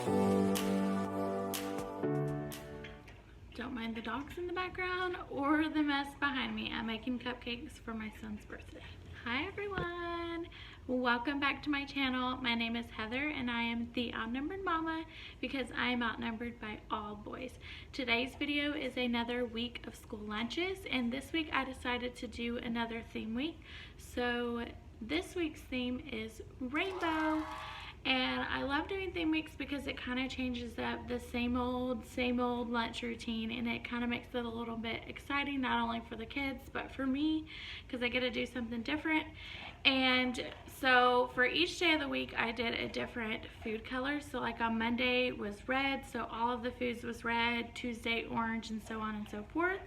Don't mind the dogs in the background or the mess behind me. I'm making cupcakes for my son's birthday. Hi everyone, welcome back to my channel. My name is Heather and I am the outnumbered mama because I am outnumbered by all boys. Today's video is another week of school lunches, and this week I decided to do another theme week. So this week's theme is rainbow. And I love doing theme weeks because it kind of changes up the same old lunch routine, and it kind of makes it a little bit exciting, not only for the kids but for me, because I get to do something different. And so for each day of the week I did a different food color. So like on Monday was red, so all of the foods was red, Tuesday orange, and so on and so forth.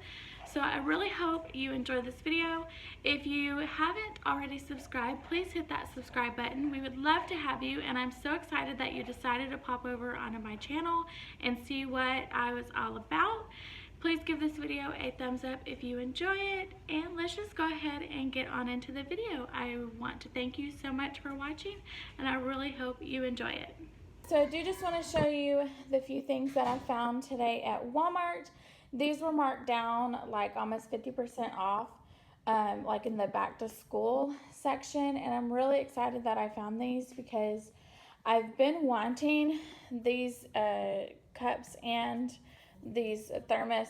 So I really hope you enjoy this video. If you haven't already subscribed, please hit that subscribe button. We would love to have you, and I'm so excited that you decided to pop over onto my channel and see what I was all about. Please give this video a thumbs up if you enjoy it, and let's just go ahead and get on into the video. I want to thank you so much for watching, and I really hope you enjoy it. So I do just want to show you the few things that I found today at Walmart. These were marked down like almost 50% off, like in the back to school section, and I'm really excited that I found these because I've been wanting these cups and these thermos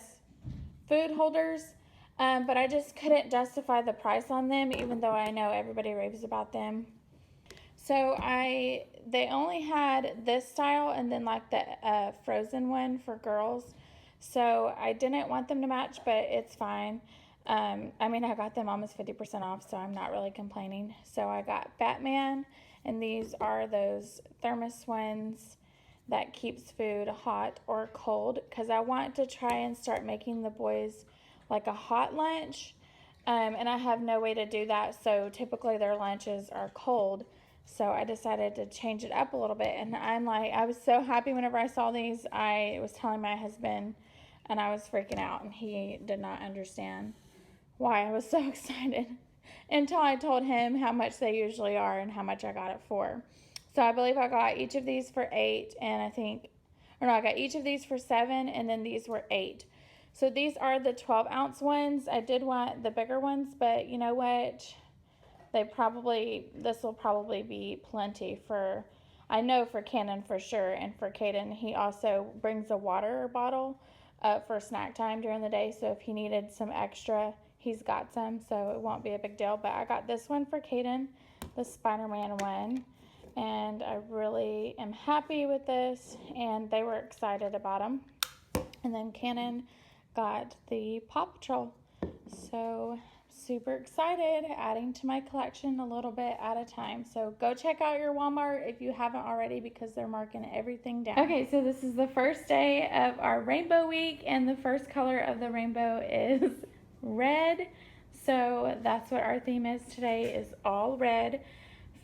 food holders, but I just couldn't justify the price on them, even though I know everybody raves about them. So they only had this style and then like the frozen one for girls. So I didn't want them to match, but it's fine. I mean, I got them almost 50% off, so I'm not really complaining. So I got Batman, and these are those thermos ones that keeps food hot or cold, because I want to try and start making the boys like a hot lunch. And I have no way to do that, so typically their lunches are cold. So I decided to change it up a little bit, and I was so happy whenever I saw these. I was telling my husband, and I was freaking out, and he did not understand why I was so excited until I told him how much they usually are and how much I got it for. So I believe I got each of these for $8, and I got each of these for $7, and then these were $8. So these are the 12-ounce ones. I did want the bigger ones, but you know what? This will probably be plenty for, I know for Kannon for sure, and for Kaden. He also brings a water bottle for snack time during the day, so if he needed some extra, he's got some, so it won't be a big deal. But I got this one for Kaden, the Spider-Man one, and I really am happy with this, and they were excited about them. And then Kannon got the Paw Patrol, so super excited, adding to my collection a little bit at a time. So go check out your Walmart if you haven't already, because they're marking everything down. Okay, so this is the first day of our rainbow week, and the first color of the rainbow is red. So that's what our theme is today, is all red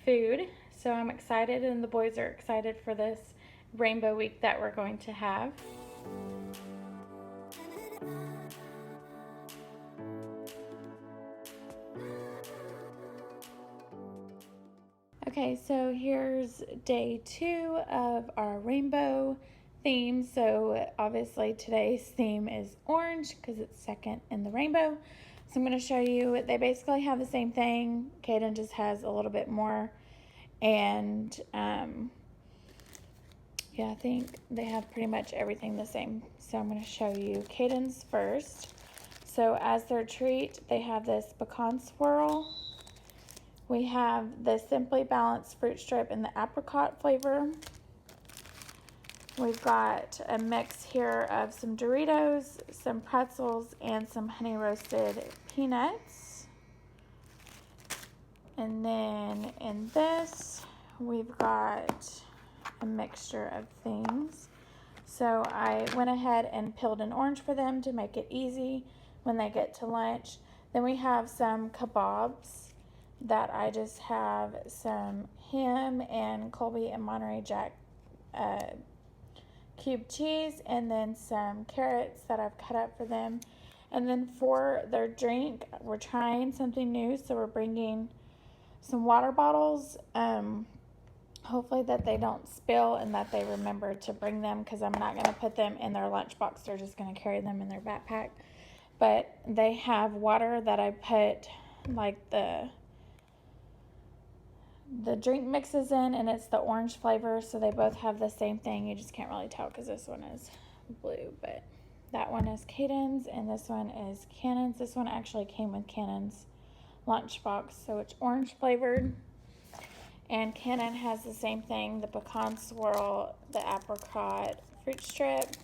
food. So I'm excited, and the boys are excited for this rainbow week that we're going to have. Okay, so here's day 2 of our rainbow theme. So obviously today's theme is orange because it's second in the rainbow. So I'm going to show you, they basically have the same thing. Kaden just has a little bit more. And yeah, I think they have pretty much everything the same. So I'm going to show you Kaden's first. So as their treat, they have this pecan swirl. We have the Simply Balanced fruit strip in the apricot flavor. We've got a mix here of some Doritos, some pretzels, and some honey roasted peanuts. And then in this, we've got a mixture of things. So I went ahead and peeled an orange for them to make it easy when they get to lunch. Then we have some kebabs that I just have some ham and Colby and Monterey Jack cube cheese, and then some carrots that I've cut up for them. And then for their drink, we're trying something new, so we're bringing some water bottles. hopefully that they don't spill and that they remember to bring them, because I'm not going to put them in their lunchbox. They're just going to carry them in their backpack. But they have water that I put like the drink mixes in, and it's the orange flavor, so they both have the same thing. You just can't really tell because this one is blue, but that one is Kaden's and this one is Cannon's. This one actually came with Cannon's lunchbox, so it's orange flavored. And Kannon has the same thing, the pecan swirl, the apricot fruit strip,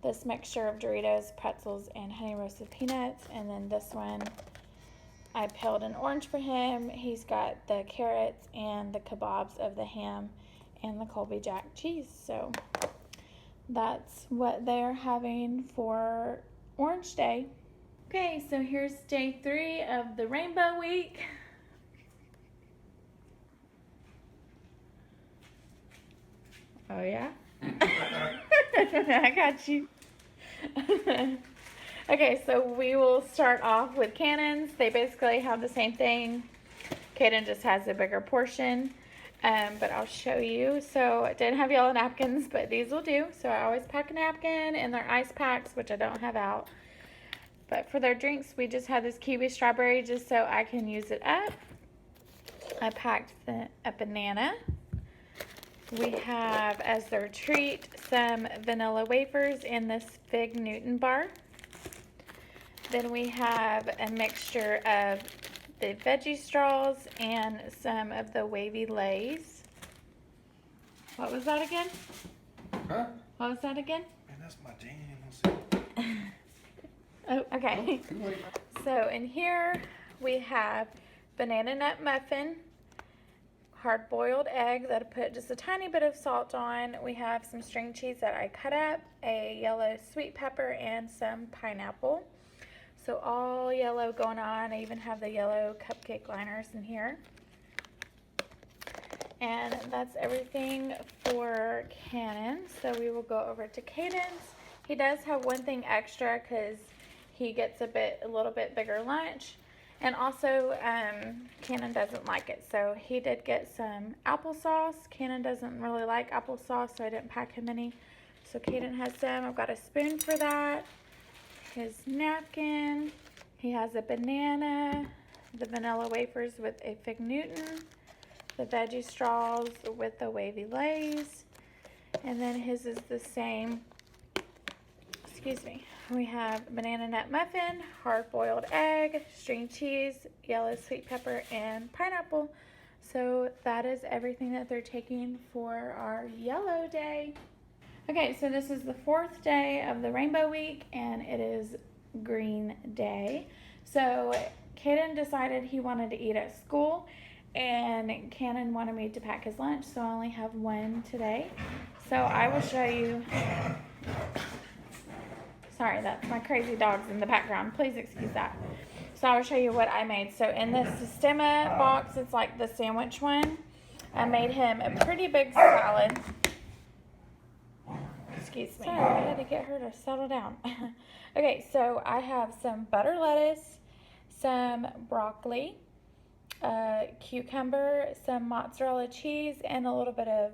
this mixture of Doritos, pretzels, and honey roasted peanuts. And then this one, I peeled an orange for him. He's got the carrots and the kebabs of the ham and the Colby Jack cheese. So that's what they're having for Orange Day. Okay, so here's day 3 of the Rainbow Week. Oh yeah? I got you. Okay, so we will start off with Cannon's. They basically have the same thing. Kaden just has a bigger portion, but I'll show you. So I didn't have yellow napkins, but these will do. So I always pack a napkin in their ice packs, which I don't have out. But for their drinks, we just had this kiwi strawberry just so I can use it up. I packed a banana. We have, as their treat, some vanilla wafers in this Fig Newton bar. Then we have a mixture of the veggie straws and some of the wavy lays. What was that again? Huh? What was that again? Man, that's my jam. Oh, okay. So in here we have banana nut muffin, hard-boiled egg that I put just a tiny bit of salt on. We have some string cheese that I cut up, a yellow sweet pepper, and some pineapple. So all yellow going on. I even have the yellow cupcake liners in here. And that's everything for Kannon. So we will go over to Kaden's. He does have one thing extra because he gets a little bit bigger lunch. And also, Kannon doesn't like it. So he did get some applesauce. Kannon doesn't really like applesauce, so I didn't pack him any. So Kaden has some. I've got a spoon for that. His napkin. He has a banana, the vanilla wafers with a Fig Newton, the veggie straws with the wavy lays, and then his is the same. Excuse me. We have banana nut muffin, hard-boiled egg, string cheese, yellow sweet pepper, and pineapple. So that is everything that they're taking for our yellow day. Okay, so this is the 4th day of the Rainbow Week, and it is Green Day. So Kaden decided he wanted to eat at school, and Kannon wanted me to pack his lunch, so I only have one today. So I will show you. Sorry, that's my crazy dogs in the background. Please excuse that. So I will show you what I made. So in this Sistema box, it's like the sandwich one. I made him a pretty big salad. Excuse me. Sorry, I had to get her to settle down. Okay, so I have some butter lettuce, some broccoli, cucumber, some mozzarella cheese, and a little bit of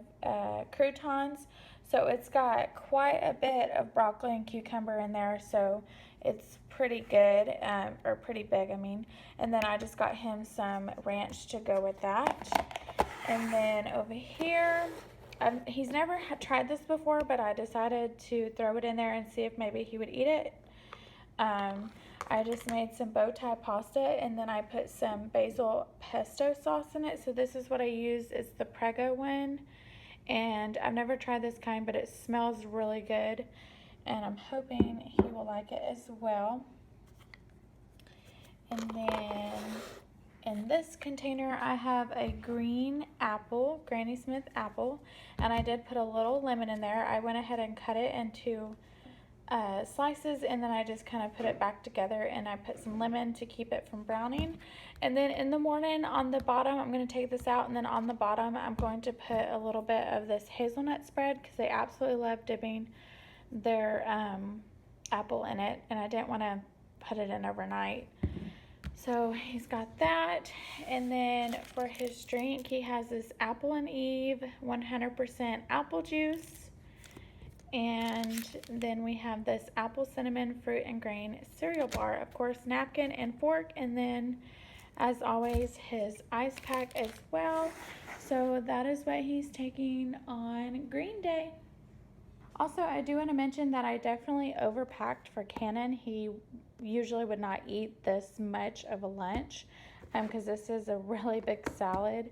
croutons. So it's got quite a bit of broccoli and cucumber in there, so it's pretty good, or pretty big, I mean. And then I just got him some ranch to go with that. And then over here, he's never tried this before, but I decided to throw it in there and see if maybe he would eat it. I just made some bow tie pasta, and then I put some basil pesto sauce in it. So this is what I use. It's the Prego one, and I've never tried this kind, but it smells really good, and I'm hoping he will like it as well. And then in this container, I have a green apple, Granny Smith apple, and I did put a little lemon in there. I went ahead and cut it into slices, and then I just kind of put it back together, and I put some lemon to keep it from browning. And then in the morning on the bottom, I'm going to take this out, and then on the bottom I'm going to put a little bit of this hazelnut spread because they absolutely love dipping their apple in it, and I didn't want to put it in overnight. So he's got that, and then for his drink, he has this Apple and Eve 100% apple juice, and then we have this apple cinnamon fruit and grain cereal bar, of course, napkin and fork, and then as always his ice pack as well. So that is what he's taking on Green Day. Also, I do want to mention that I definitely overpacked for Kannon. He usually would not eat this much of a lunch because this is a really big salad.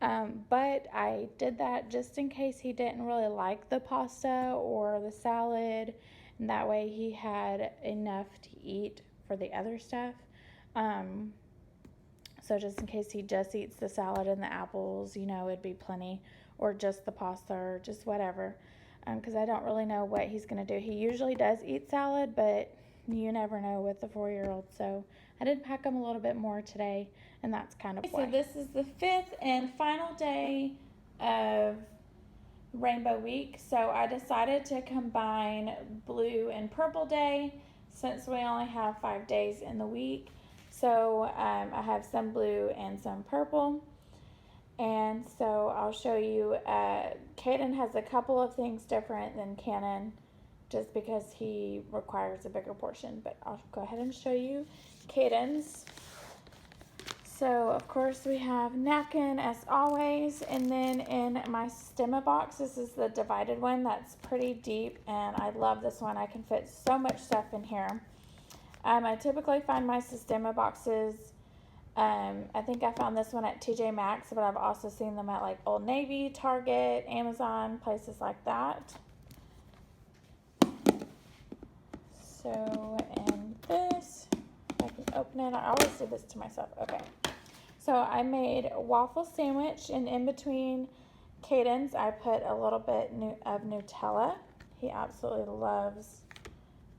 But I did that just in case he didn't really like the pasta or the salad. And that way he had enough to eat for the other stuff. So just in case he just eats the salad and the apples, you know, it'd be plenty. Or just the pasta or just whatever. Because I don't really know what he's going to do. He usually does eat salad, but you never know with the 4-year-old. So I did pack him a little bit more today, and that's kind of why. So this is the 5th and final day of Rainbow Week. So I decided to combine blue and purple day since we only have 5 days in the week. So I have some blue and some purple. And so I'll show you, Kaden has a couple of things different than Kannon just because he requires a bigger portion. But I'll go ahead and show you Kaden's. So, of course, we have napkin as always. And then in my Stemma box, this is the divided one that's pretty deep. And I love this one. I can fit so much stuff in here. I typically find my Stemma boxes. I think I found this one at TJ Maxx, but I've also seen them at like Old Navy, Target, Amazon, places like that. So, and this, I can open it. I always do this to myself. Okay. So I made a waffle sandwich, and in between Kaden's, I put a little bit of Nutella. He absolutely loves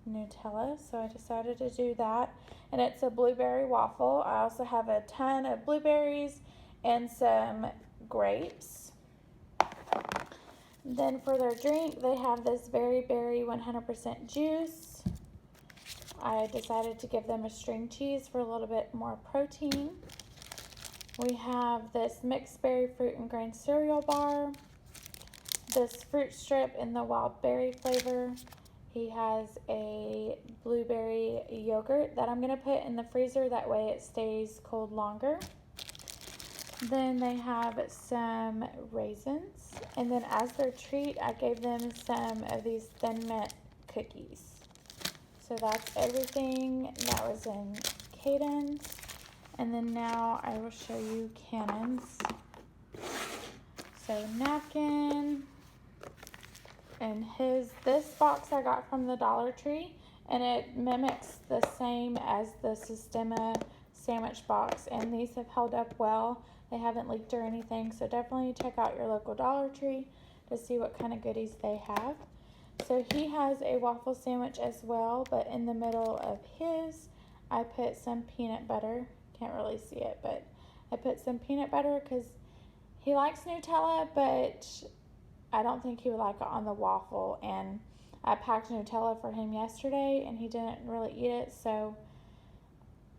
Nutella, so I decided to do that. And it's a blueberry waffle. I also have a ton of blueberries and some grapes. Then for their drink, they have this Berry Berry 100% juice. I decided to give them a string cheese for a little bit more protein. We have this mixed berry fruit and grain cereal bar. This fruit strip in the wild berry flavor. He has a blueberry yogurt that I'm going to put in the freezer. That way it stays cold longer. Then they have some raisins. And then as their treat, I gave them some of these Thin Mint cookies. So that's everything that was in Kaden's. And then now I will show you Kannon's. So napkin. And this box I got from the Dollar Tree, and it mimics the same as the Stemma sandwich box, and these have held up well. They haven't leaked or anything, so definitely check out your local Dollar Tree to see what kind of goodies they have. So he has a waffle sandwich as well, but in the middle of his, I put some peanut butter. Can't really see it, but I put some peanut butter because he likes Nutella, but I don't think he would like it on the waffle, and I packed Nutella for him yesterday, and he didn't really eat it, so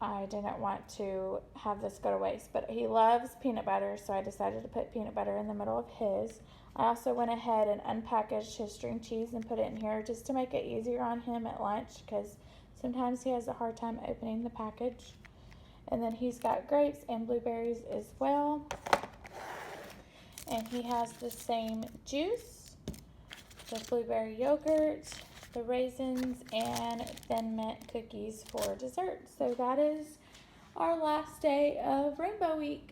I didn't want to have this go to waste. But he loves peanut butter, so I decided to put peanut butter in the middle of his. I also went ahead and unpackaged his string cheese and put it in here just to make it easier on him at lunch, because sometimes he has a hard time opening the package. And then he's got grapes and blueberries as well. And he has the same juice, the blueberry yogurt, the raisins, and Thin Mint cookies for dessert. So that is our last day of Rainbow Week.